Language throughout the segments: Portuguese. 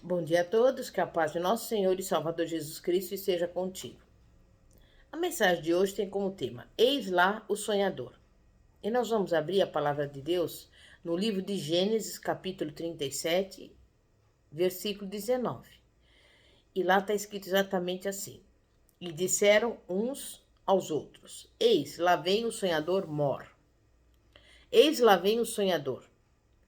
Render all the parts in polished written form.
Bom dia a todos, que a paz de nosso Senhor e Salvador Jesus Cristo esteja contigo. A mensagem de hoje tem como tema: Eis lá o sonhador. E nós vamos abrir a palavra de Deus no livro de Gênesis, capítulo 37, versículo 19. E lá está escrito exatamente assim: E disseram uns aos outros: Eis, lá vem o sonhador Mor. Eis, lá vem o sonhador.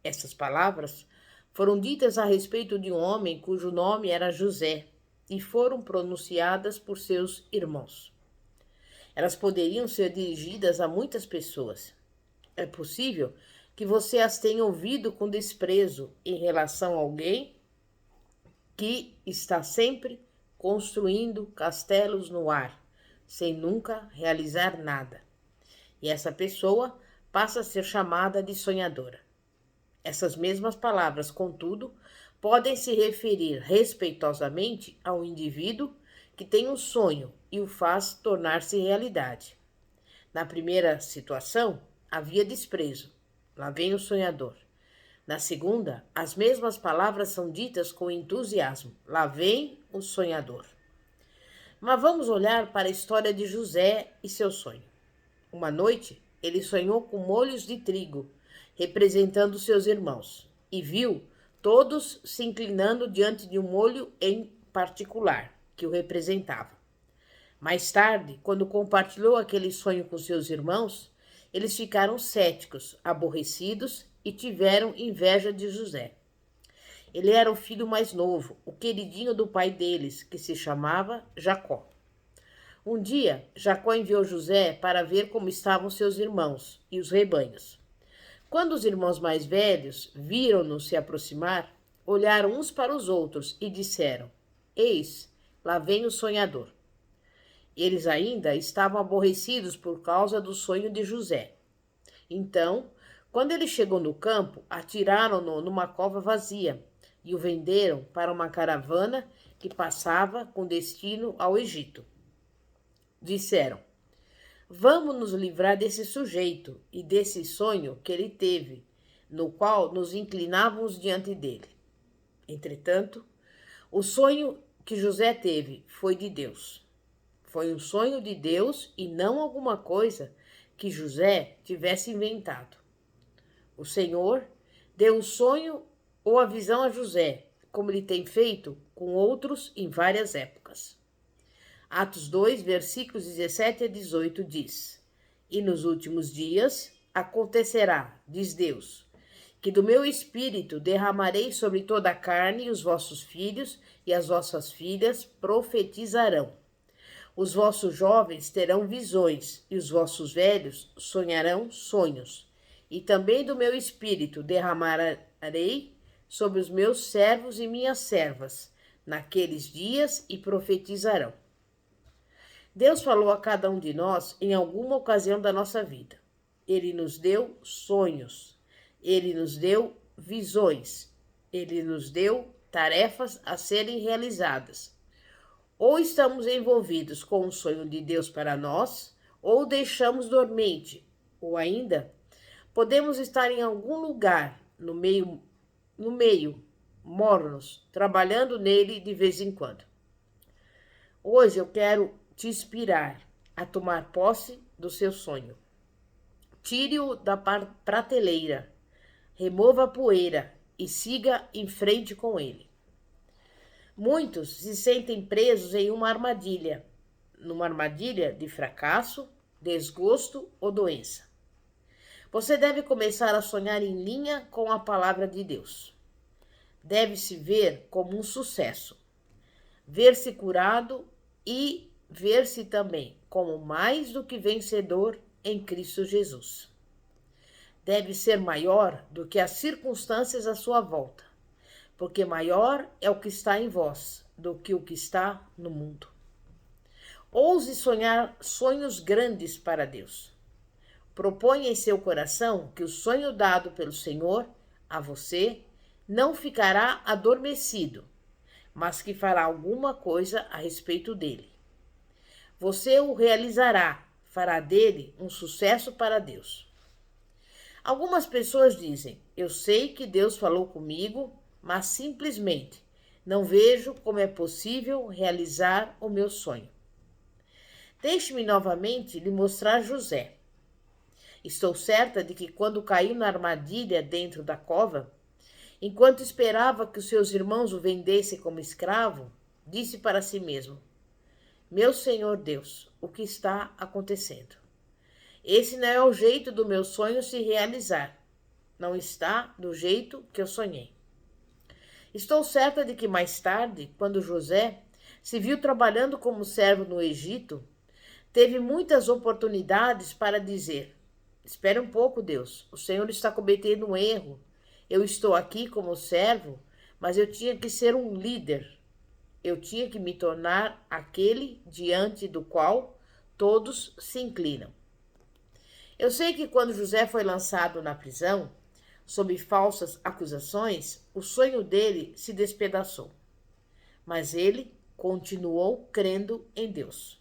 Essas palavras foram ditas a respeito de um homem cujo nome era José e foram pronunciadas por seus irmãos. Elas poderiam ser dirigidas a muitas pessoas. É possível que você as tenha ouvido com desprezo em relação a alguém que está sempre construindo castelos no ar, sem nunca realizar nada. E essa pessoa passa a ser chamada de sonhadora. Essas mesmas palavras, contudo, podem se referir respeitosamente ao indivíduo que tem um sonho e o faz tornar-se realidade. Na primeira situação, havia desprezo. Lá vem o sonhador. Na segunda, as mesmas palavras são ditas com entusiasmo. Lá vem o sonhador. Mas vamos olhar para a história de José e seu sonho. Uma noite, ele sonhou com molhos de trigo, representando seus irmãos, e viu todos se inclinando diante de um molho em particular, que o representava. Mais tarde, quando compartilhou aquele sonho com seus irmãos, eles ficaram céticos, aborrecidos e tiveram inveja de José. Ele era o filho mais novo, o queridinho do pai deles, que se chamava Jacó. Um dia, Jacó enviou José para ver como estavam seus irmãos e os rebanhos. Quando os irmãos mais velhos viram-no se aproximar, olharam uns para os outros e disseram: Eis, lá vem o sonhador. Eles ainda estavam aborrecidos por causa do sonho de José. Então, quando ele chegou no campo, atiraram-no numa cova vazia e o venderam para uma caravana que passava com destino ao Egito. Disseram: Vamos nos livrar desse sujeito e desse sonho que ele teve, no qual nos inclinávamos diante dele. Entretanto, o sonho que José teve foi de Deus. Foi um sonho de Deus e não alguma coisa que José tivesse inventado. O Senhor deu o sonho ou a visão a José, como ele tem feito com outros em várias épocas. Atos 2, versículos 17 a 18 diz: E nos últimos dias acontecerá, diz Deus, que do meu espírito derramarei sobre toda a carne, e os vossos filhos e as vossas filhas profetizarão. Os vossos jovens terão visões, e os vossos velhos sonharão sonhos. E também do meu espírito derramarei sobre os meus servos e minhas servas, naqueles dias, e profetizarão. Deus falou a cada um de nós em alguma ocasião da nossa vida. Ele nos deu sonhos, ele nos deu visões, ele nos deu tarefas a serem realizadas. Ou estamos envolvidos com o sonho de Deus para nós, ou deixamos dormente, ou ainda podemos estar em algum lugar no meio, mornos, trabalhando nele de vez em quando. Hoje eu quero te inspirar a tomar posse do seu sonho. Tire-o da prateleira, remova a poeira e siga em frente com ele. Muitos se sentem presos em numa armadilha de fracasso, desgosto ou doença. Você deve começar a sonhar em linha com a palavra de Deus. Deve se ver como um sucesso, ver-se curado e ver-se também como mais do que vencedor em Cristo Jesus. Deve ser maior do que as circunstâncias à sua volta, porque maior é o que está em vós do que o que está no mundo. Ouse sonhar sonhos grandes para Deus. Proponha em seu coração que o sonho dado pelo Senhor a você não ficará adormecido, mas que fará alguma coisa a respeito dele. Você o realizará, fará dele um sucesso para Deus. Algumas pessoas dizem: Eu sei que Deus falou comigo, mas simplesmente Não vejo como é possível realizar o meu sonho. Deixe-me novamente lhe mostrar José. Estou certa de que quando caiu na armadilha dentro da cova, enquanto esperava que os seus irmãos o vendessem como escravo, disse para si mesmo: Meu Senhor Deus, o que está acontecendo? Esse não é o jeito do meu sonho se realizar. Não está do jeito que eu sonhei. Estou certa de que mais tarde, quando José se viu trabalhando como servo no Egito, teve muitas oportunidades para dizer: Espere um pouco, Deus, o Senhor está cometendo um erro. Eu estou aqui como servo, mas eu tinha que ser um líder. Eu tinha que me tornar aquele diante do qual todos se inclinam. Eu sei que quando José foi lançado na prisão, sob falsas acusações, o sonho dele se despedaçou. Mas ele continuou crendo em Deus.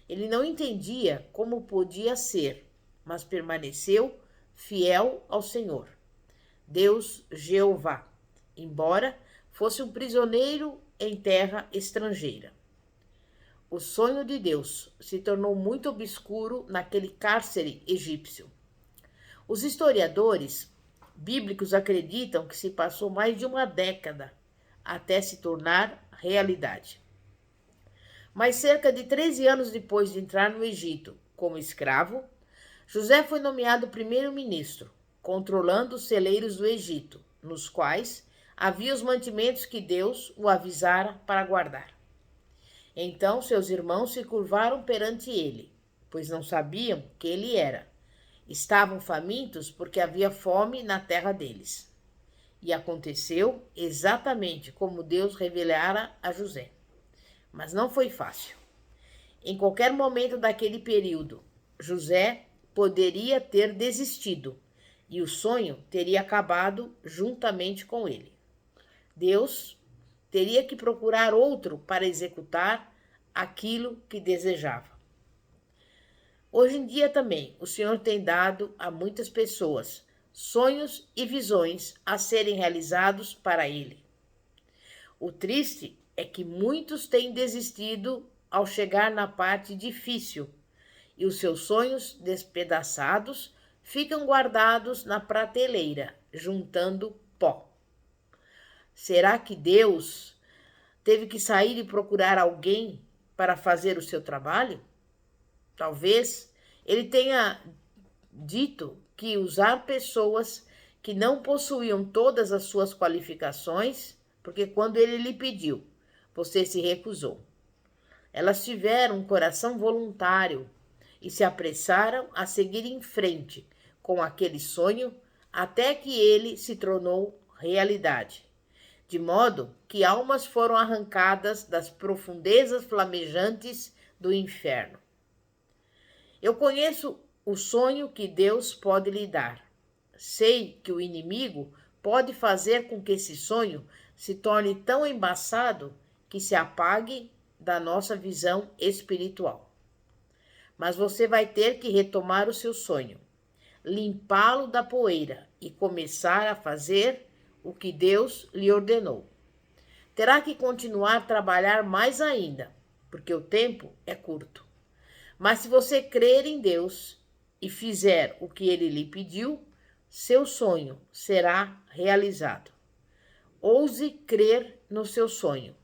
Ele não entendia como podia ser, mas permaneceu fiel ao Senhor, Deus Jeová, embora fosse um prisioneiro em terra estrangeira. O sonho de Deus se tornou muito obscuro naquele cárcere egípcio. Os historiadores bíblicos acreditam que se passou mais de uma década até se tornar realidade. Mas cerca de 13 anos depois de entrar no Egito como escravo, José foi nomeado primeiro-ministro, controlando os celeiros do Egito, nos quais havia os mantimentos que Deus o avisara para guardar. Então seus irmãos se curvaram perante ele, pois não sabiam que ele era. Estavam famintos porque havia fome na terra deles. E aconteceu exatamente como Deus revelara a José. Mas não foi fácil. Em qualquer momento daquele período, José poderia ter desistido e o sonho teria acabado juntamente com ele. Deus teria que procurar outro para executar aquilo que desejava. Hoje em dia também, o Senhor tem dado a muitas pessoas sonhos e visões a serem realizados para Ele. O triste é que muitos têm desistido ao chegar na parte difícil e os seus sonhos despedaçados ficam guardados na prateleira, juntando pó. Será que Deus teve que sair e procurar alguém para fazer o seu trabalho? Talvez ele tenha dito que usar pessoas que não possuíam todas as suas qualificações, porque quando ele lhe pediu, você se recusou. Elas tiveram um coração voluntário e se apressaram a seguir em frente com aquele sonho até que ele se tornou realidade. De modo que almas foram arrancadas das profundezas flamejantes do inferno. Eu conheço o sonho que Deus pode lhe dar. Sei que o inimigo pode fazer com que esse sonho se torne tão embaçado que se apague da nossa visão espiritual. Mas você vai ter que retomar o seu sonho, limpá-lo da poeira e começar a fazer o que Deus lhe ordenou. Terá que continuar a trabalhar mais ainda, porque o tempo é curto. Mas se você crer em Deus e fizer o que ele lhe pediu, seu sonho será realizado. Ouse crer no seu sonho.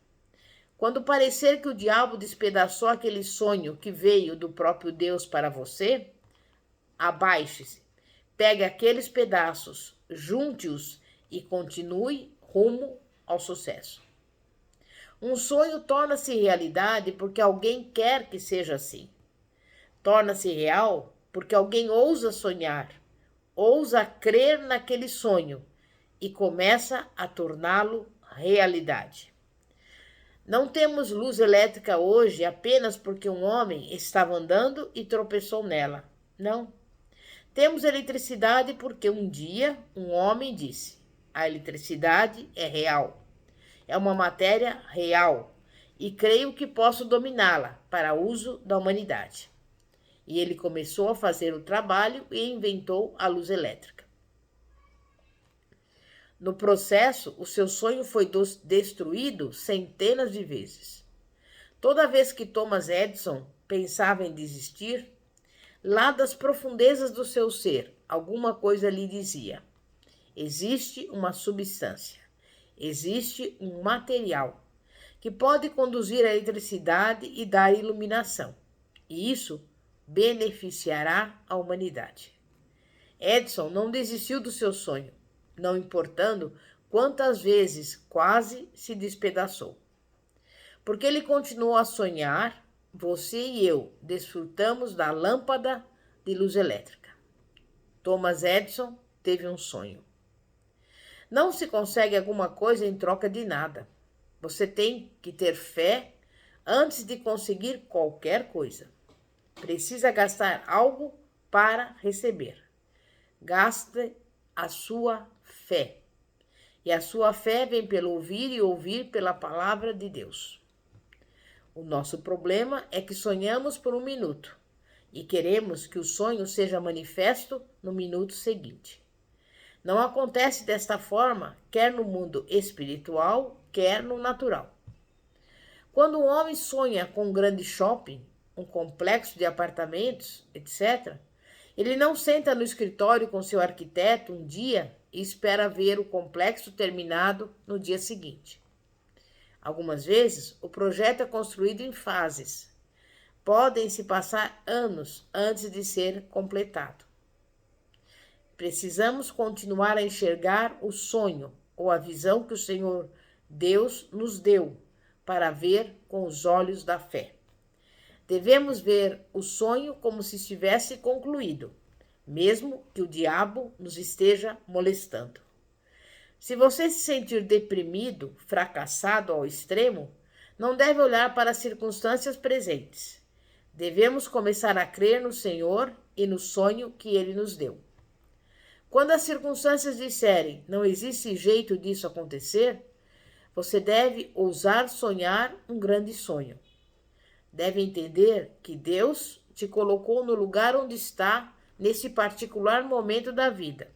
Quando parecer que o diabo despedaçou aquele sonho que veio do próprio Deus para você, abaixe-se, pegue aqueles pedaços, junte-os e continue rumo ao sucesso. Um sonho torna-se realidade porque alguém quer que seja assim. Torna-se real porque alguém ousa sonhar, ousa crer naquele sonho e começa a torná-lo realidade. Não temos luz elétrica hoje apenas porque um homem estava andando e tropeçou nela. Não. Temos eletricidade porque um dia um homem disse: a eletricidade é real. É uma matéria real e creio que posso dominá-la para uso da humanidade. E ele começou a fazer o trabalho e inventou a luz elétrica. No processo, o seu sonho foi destruído centenas de vezes. Toda vez que Thomas Edison pensava em desistir, lá das profundezas do seu ser, alguma coisa lhe dizia: existe uma substância, existe um material que pode conduzir a eletricidade e dar iluminação, e isso beneficiará a humanidade. Edison não desistiu do seu sonho, não importando quantas vezes quase se despedaçou. Porque ele continuou a sonhar, você e eu desfrutamos da lâmpada de luz elétrica. Thomas Edison teve um sonho. Não se consegue alguma coisa em troca de nada. Você tem que ter fé antes de conseguir qualquer coisa. Precisa gastar algo para receber. Gaste a sua fé. E a sua fé vem pelo ouvir e ouvir pela palavra de Deus. O nosso problema é que sonhamos por um minuto e queremos que o sonho seja manifesto no minuto seguinte. Não acontece desta forma, quer no mundo espiritual, quer no natural. Quando um homem sonha com um grande shopping, um complexo de apartamentos, etc., ele não senta no escritório com seu arquiteto um dia e espera ver o complexo terminado no dia seguinte. Algumas vezes, o projeto é construído em fases. Podem se passar anos antes de ser completado. Precisamos continuar a enxergar o sonho ou a visão que o Senhor Deus nos deu para ver com os olhos da fé. Devemos ver o sonho como se estivesse concluído, mesmo que o diabo nos esteja molestando. Se você se sentir deprimido, fracassado ao extremo, não deve olhar para as circunstâncias presentes. Devemos começar a crer no Senhor e no sonho que Ele nos deu. Quando as circunstâncias disserem não existe jeito disso acontecer, você deve ousar sonhar um grande sonho. Deve entender que Deus te colocou no lugar onde está nesse particular momento da vida.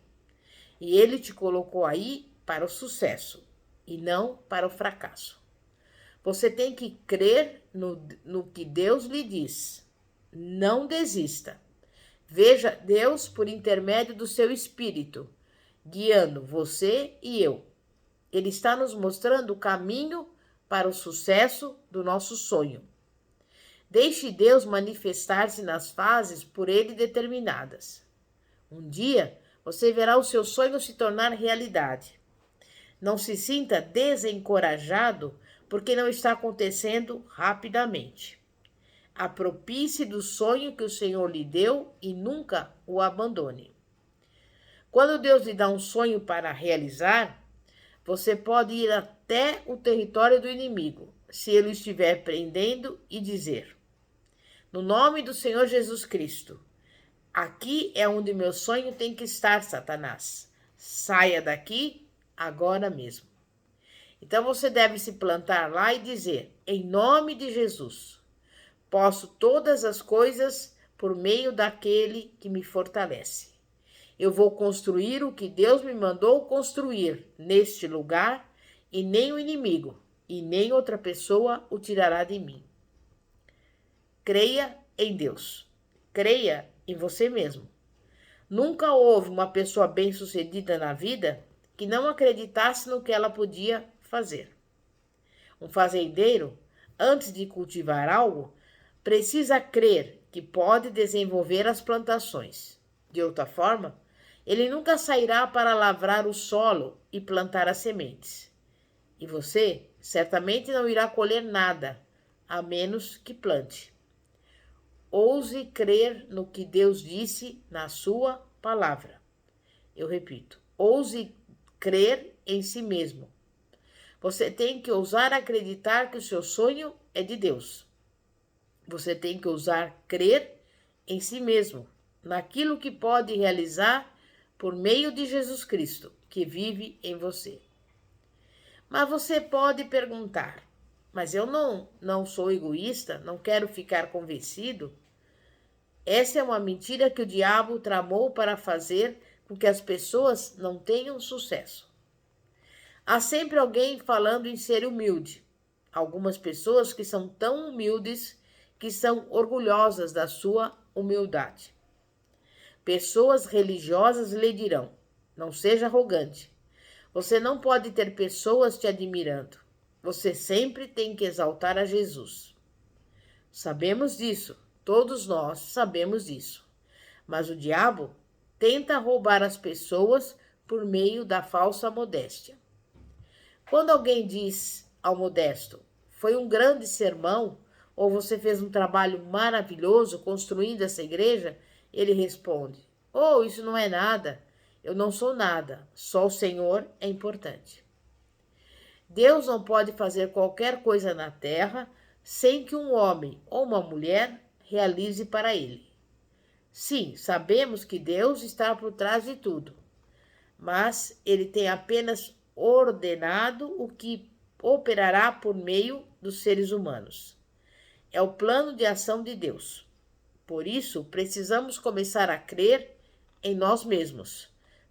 E Ele te colocou aí para o sucesso e não para o fracasso. Você tem que crer no que Deus lhe diz. Não desista. Veja Deus por intermédio do seu Espírito, guiando você e eu. Ele está nos mostrando o caminho para o sucesso do nosso sonho. Deixe Deus manifestar-se nas fases por Ele determinadas. Um dia, você verá o seu sonho se tornar realidade. Não se sinta desencorajado porque não está acontecendo rapidamente. Apropie-se do sonho que o Senhor lhe deu e nunca o abandone. Quando Deus lhe dá um sonho para realizar, você pode ir até o território do inimigo, se ele estiver prendendo, e dizer: no nome do Senhor Jesus Cristo, aqui é onde meu sonho tem que estar, Satanás. Saia daqui agora mesmo. Então você deve se plantar lá e dizer: em nome de Jesus, posso todas as coisas por meio daquele que me fortalece. Eu vou construir o que Deus me mandou construir neste lugar, e nem o inimigo e nem outra pessoa o tirará de mim. Creia em Deus. Creia em você mesmo. Nunca houve uma pessoa bem-sucedida na vida que não acreditasse no que ela podia fazer. Um fazendeiro, antes de cultivar algo, precisa crer que pode desenvolver as plantações. De outra forma, ele nunca sairá para lavrar o solo e plantar as sementes. E você certamente não irá colher nada, a menos que plante. Ouse crer no que Deus disse na sua palavra. Eu repito, ouse crer em si mesmo. Você tem que ousar acreditar que o seu sonho é de Deus. Você tem que ousar crer em si mesmo, naquilo que pode realizar por meio de Jesus Cristo, que vive em você. Mas você pode perguntar: mas eu não sou egoísta, não quero ficar convencido? Essa é uma mentira que o diabo tramou para fazer com que as pessoas não tenham sucesso. Há sempre alguém falando em ser humilde. Algumas pessoas que são tão humildes que são orgulhosas da sua humildade. Pessoas religiosas lhe dirão: não seja arrogante. Você não pode ter pessoas te admirando. Você sempre tem que exaltar a Jesus. Sabemos disso, todos nós sabemos disso. Mas o diabo tenta roubar as pessoas por meio da falsa modéstia. Quando alguém diz ao modesto: foi um grande sermão, ou você fez um trabalho maravilhoso construindo essa igreja, ele responde: oh, isso não é nada. Eu não sou nada. Só o Senhor é importante. Deus não pode fazer qualquer coisa na terra sem que um homem ou uma mulher realize para ele. Sim, sabemos que Deus está por trás de tudo, mas ele tem apenas ordenado o que operará por meio dos seres humanos. É o plano de ação de Deus. Por isso, precisamos começar a crer em nós mesmos.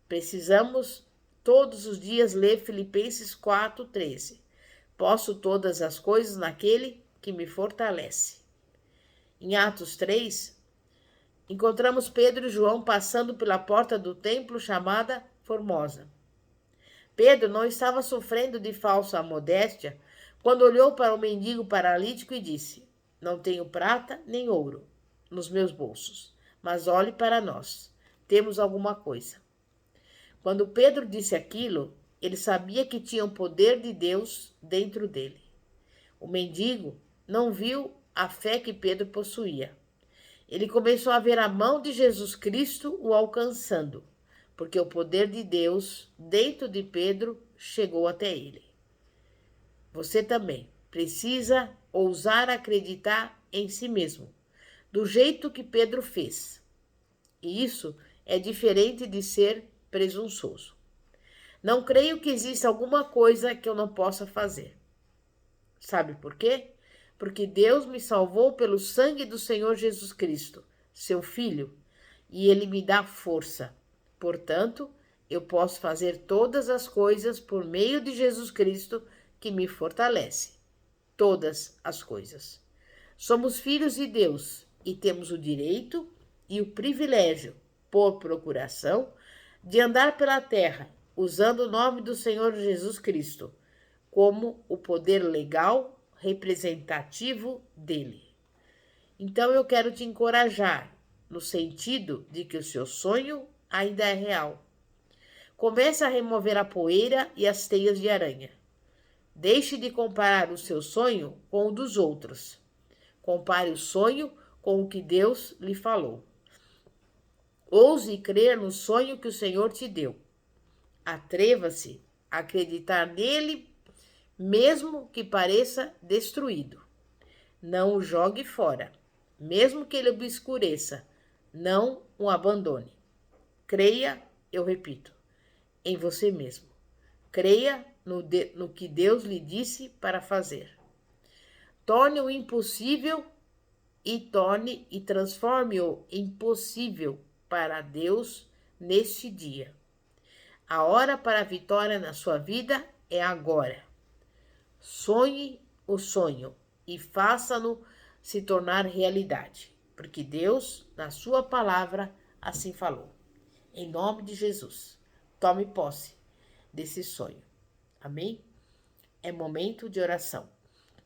Precisamos todos os dias ler Filipenses 4:13. Posso todas as coisas naquele que me fortalece. Em Atos 3, encontramos Pedro e João passando pela porta do templo chamada Formosa. Pedro não estava sofrendo de falsa modéstia quando olhou para o mendigo paralítico e disse: não tenho prata nem ouro nos meus bolsos, mas olhe para nós, temos alguma coisa. Quando Pedro disse aquilo, ele sabia que tinha o poder de Deus dentro dele. O mendigo não viu a fé que Pedro possuía. Ele começou a ver a mão de Jesus Cristo o alcançando, porque o poder de Deus dentro de Pedro chegou até ele. Você também precisa ousar acreditar em si mesmo, do jeito que Pedro fez. E isso é diferente de ser presunçoso. Não creio que exista alguma coisa que eu não possa fazer. Sabe por quê? Porque Deus me salvou pelo sangue do Senhor Jesus Cristo, seu Filho, e Ele me dá força. Portanto, eu posso fazer todas as coisas por meio de Jesus Cristo, que me fortalece. Todas as coisas. Somos filhos de Deus e temos o direito e o privilégio, por procuração, de andar pela terra, usando o nome do Senhor Jesus Cristo, como o poder legal representativo dele. Então eu quero te encorajar, no sentido de que o seu sonho ainda é real. Comece a remover a poeira e as teias de aranha. Deixe de comparar o seu sonho com o dos outros. Compare o sonho com o que Deus lhe falou. Ouse crer no sonho que o Senhor te deu. Atreva-se a acreditar nele, mesmo que pareça destruído. Não o jogue fora, mesmo que ele obscureça. Não o abandone. Creia, eu repito, em você mesmo. Creia no que Deus lhe disse para fazer. Torne o impossível e transforme o impossível para Deus neste dia. A hora para a vitória na sua vida é agora. Sonhe o sonho e faça-no se tornar realidade, porque Deus, na sua palavra, assim falou. Em nome de Jesus, tome posse desse sonho. Amém? É momento de oração.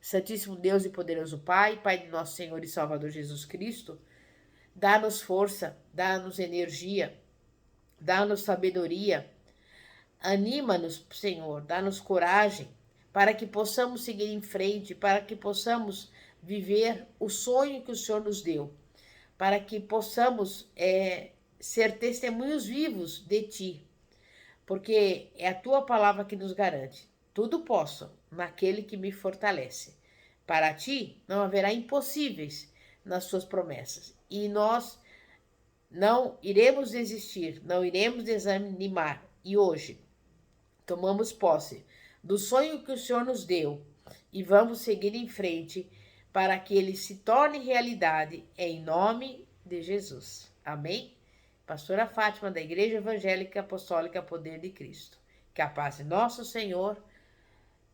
Santíssimo Deus e poderoso Pai, Pai de nosso Senhor e Salvador Jesus Cristo, dá-nos força, dá-nos energia, dá-nos sabedoria, anima-nos, Senhor, dá-nos coragem, para que possamos seguir em frente, para que possamos viver o sonho que o Senhor nos deu, para que possamos ser testemunhos vivos de Ti, porque é a Tua palavra que nos garante. Tudo posso naquele que me fortalece. Para Ti não haverá impossíveis nas Suas promessas, e nós não iremos desistir, não iremos desanimar. E hoje tomamos posse do sonho que o Senhor nos deu e vamos seguir em frente para que ele se torne realidade em nome de Jesus. Amém? Pastora Fátima, da Igreja Evangélica Apostólica Poder de Cristo. Que a paz de nosso Senhor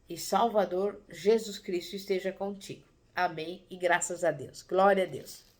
e Salvador Jesus Cristo esteja contigo. Amém e graças a Deus. Glória a Deus.